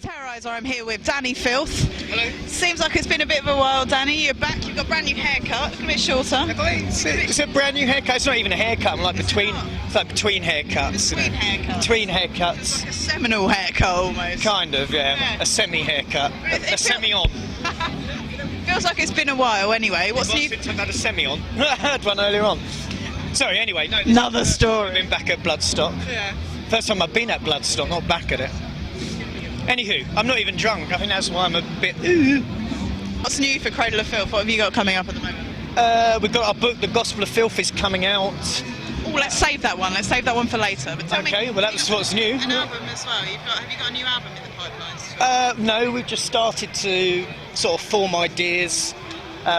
Terroriser, I'm here with Dani Filth. Hello. Seems like it's been a bit of a while, Danny. You're back, you've got a brand new haircut, it's a bit shorter. Have I? It's a brand new haircut. It's not even a haircut. I'm like between haircuts. Between haircuts. Between haircuts. Like a seminal haircut almost. Kind of, yeah. Yeah. A semi haircut. A semi on. Feels like it's been a while anyway. What's new? Since I've had a semi on. I had one earlier on. Sorry, anyway. No, Another story. I've been back at BloodStock. Yeah. First time I've been at BloodStock, not back at it. Anywho, I'm not even drunk. I think that's why I'm a bit... What's new for Cradle of Filth? What have you got coming up at the moment? We've got our book, The Gospel of Filth, is coming out. Oh, let's save that one. Let's save that one for later. But tell Okay, me, well that's what's new. An album as well. Have you got a new album in the pipelines? No, we've just started to sort of form ideas.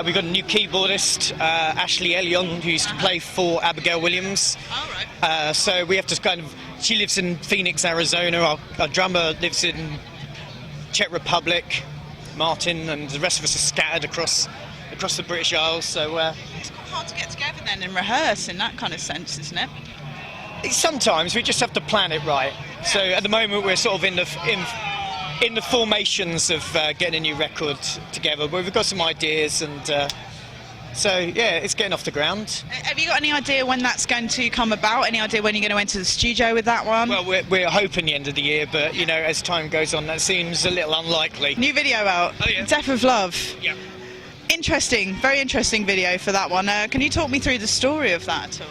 We've got a new keyboardist, Ashley Elion, who used to play for Abigail Williams. All right. So we have to kind of... She lives in Phoenix, Arizona. Our drummer lives in Czech Republic, Martin, and the rest of us are scattered across the British Isles. So It's quite hard to get together then and rehearse in that kind of sense, isn't it? sometimes we just have to plan it right. So at the moment we're sort of in the formations of getting a new record together, but we've got some ideas, and so yeah, it's getting off the ground. Have you got any idea when that's going to come about? Any idea when you're going to enter the studio with that one? Well, we're hoping the end of the year, but you know, as time goes on, that seems a little unlikely. New video out. Oh, yeah. Death of Love. Yeah. Interesting, very interesting video for that one. Can you talk me through the story of that at all?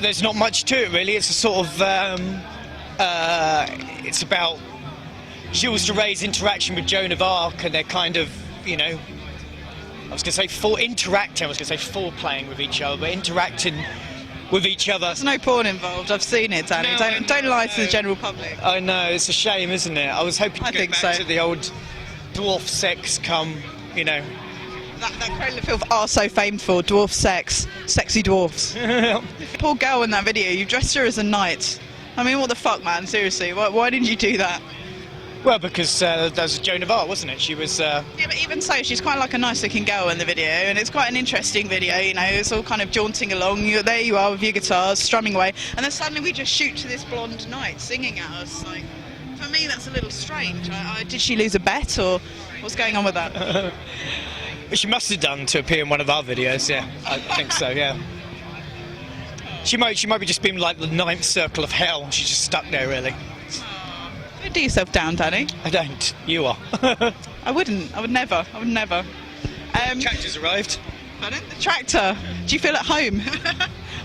There's not much to it really. It's a sort of it's about Jules de Ray's interaction with Joan of Arc, and they're kind of, you know, I was going to say foreplaying with each other, but interacting with each other. There's no porn involved. I've seen it, Danny. No, don't lie to the general public. I know, it's a shame, isn't it? I was hoping to get back to the old dwarf sex you know. That Cradle of Filth are so famed for, dwarf sex, sexy dwarfs. Poor girl in that video, you dressed her as a knight. I mean, what the fuck, man, seriously, why did you do that? Well, because that was Joan of Arc, wasn't it? She was... Yeah, but even so, she's quite like a nice-looking girl in the video, and it's quite an interesting video, you know, it's all kind of jaunting along, there you are with your guitars, strumming away, and then suddenly we just shoot to this blonde knight singing at us, like, for me that's a little strange. Did she lose a bet, or what's going on with that? She must have done to appear in one of our videos, yeah, I think so, yeah. She might be just being like the ninth circle of hell, she's just stuck there, really. Don't do yourself down, Danny. I don't. You are. I wouldn't. I would never. Tractor's arrived. Pardon? The tractor. Do you feel at home?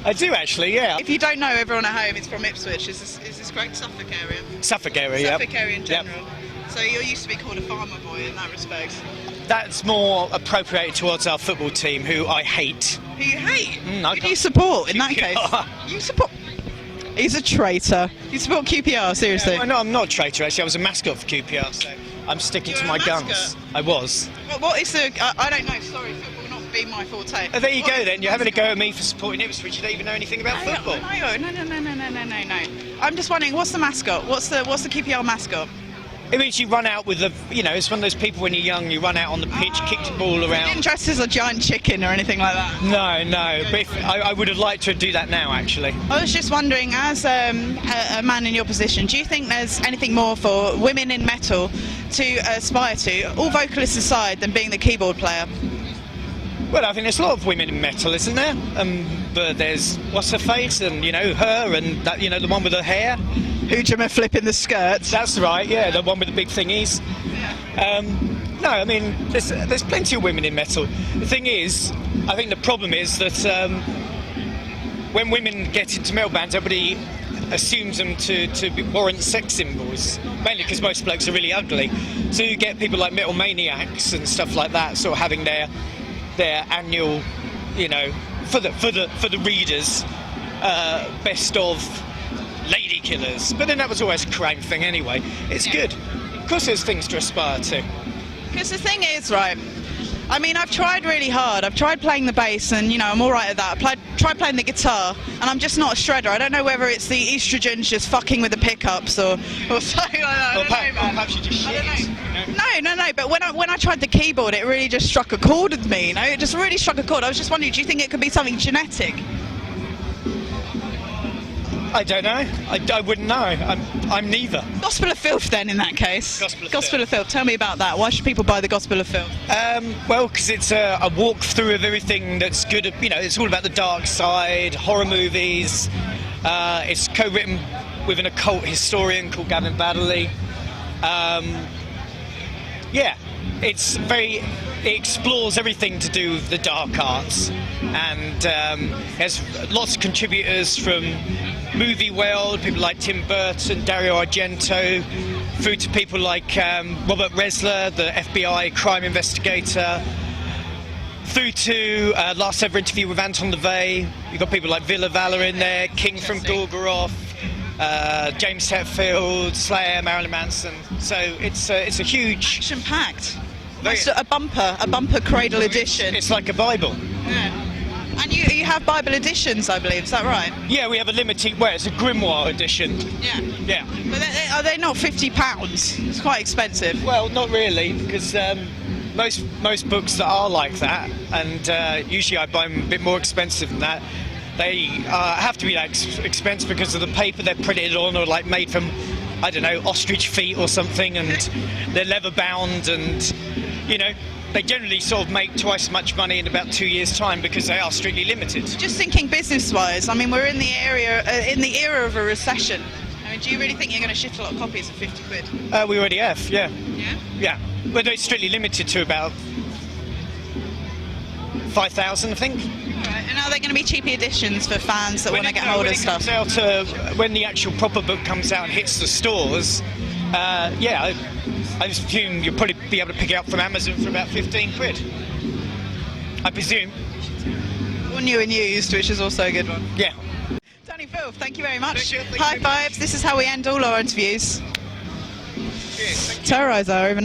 I do actually, yeah. If you don't know, everyone at home is from Ipswich. Is this correct? Suffolk area? Suffolk area, yeah. Suffolk area in general. Yep. So you're used to be called a farmer boy in that respect. That's more appropriated towards our football team, who I hate. Who you hate? Who do you QPR. Support in that case? You support... He's a traitor. You support QPR, seriously? Yeah, well, no, I'm not a traitor, actually. I was a mascot for QPR, so I'm sticking to my guns. I was. What is the... I don't know, sorry, football not being my forte. Oh, there you go then, you're having a go at me for supporting Ipswich. You don't even know anything about football. No. I'm just wondering, what's the mascot? What's the QPR mascot? It means you run out with the, you know, it's one of those people when you're young, you run out on the pitch, kick the ball around. You didn't dress as a giant chicken or anything like that? No, but I would have liked to do that now, actually. I was just wondering, as a man in your position, do you think there's anything more for women in metal to aspire to, all vocalists aside, than being the keyboard player? Well, I think there's a lot of women in metal, isn't there? But there's what's her face, and you know her, and that, you know, the one with the hair. Hoojamer flipping the skirts. That's right, yeah, the one with the big thingies. No, I mean, there's plenty of women in metal. The thing is, I think the problem is that when women get into metal bands, everybody assumes them to warrant sex symbols, mainly because most blokes are really ugly. So you get people like Metal Maniacs and stuff like that, sort of having their annual, you know, for the readers, best of lady killers. But then that was always a crime thing anyway. It's good. Of course there's things to aspire to. Because the thing is, right, I mean, I've tried really hard. I've tried playing the bass, and, you know, I'm all right at that. I've tried playing the guitar, and I'm just not a shredder. I don't know whether it's the estrogens just fucking with the pickups or something like that. Perhaps you just shit. No. But when I tried the keyboard, it really just struck a chord with me, you know? It just really struck a chord. I was just wondering, do you think it could be something genetic? I don't know. I wouldn't know. I'm neither. Gospel of Filth then, in that case. Gospel of Filth. Tell me about that. Why should people buy the Gospel of Filth? Well, because it's a walkthrough of everything that's good. You know, it's all about the dark side, horror movies. It's co-written with an occult historian called Gavin Baddeley. Yeah, it explores everything to do with the dark arts, and there's lots of contributors from movie world, people like Tim Burton, Dario Argento, through to people like Robert Resler, the FBI crime investigator, through to last ever interview with Anton LaVey. You've got people like Villa Valor in there, King from Gorgoroth, James Hetfield, Slayer, Marilyn Manson. So it's a huge, action-packed. A bumper Cradle edition. It's like a Bible. Yeah. And you have Bible editions, I believe. Is that right? Yeah, we have a limited. Well, it's a grimoire edition. Yeah. Yeah. But are they not £50? It's quite expensive. Well, not really, because most books that are like that, and usually I buy them a bit more expensive than that. They have to be that expensive because of the paper they're printed on, or like made from, I don't know, ostrich feet or something, and they're leather bound, and you know, they generally sort of make twice as much money in about 2 years' time because they are strictly limited. Just thinking business-wise, I mean, we're in the era of a recession. I mean, do you really think you're going to shift a lot of copies for £50? We already have, yeah. Yeah? Yeah, but it's strictly limited to about 5,000, I think. Right. And are they going to be cheaper editions for fans that want to get hold of stuff? When the actual proper book comes out and hits the stores, yeah, I assume you'll probably be able to pick it up from Amazon for about 15 quid. I presume. Or new and used, which is also a good one. Yeah. Dani Filth, thank you very much. Thank you. High fives. This is how we end all our interviews. Cheers. Terroriser overnight.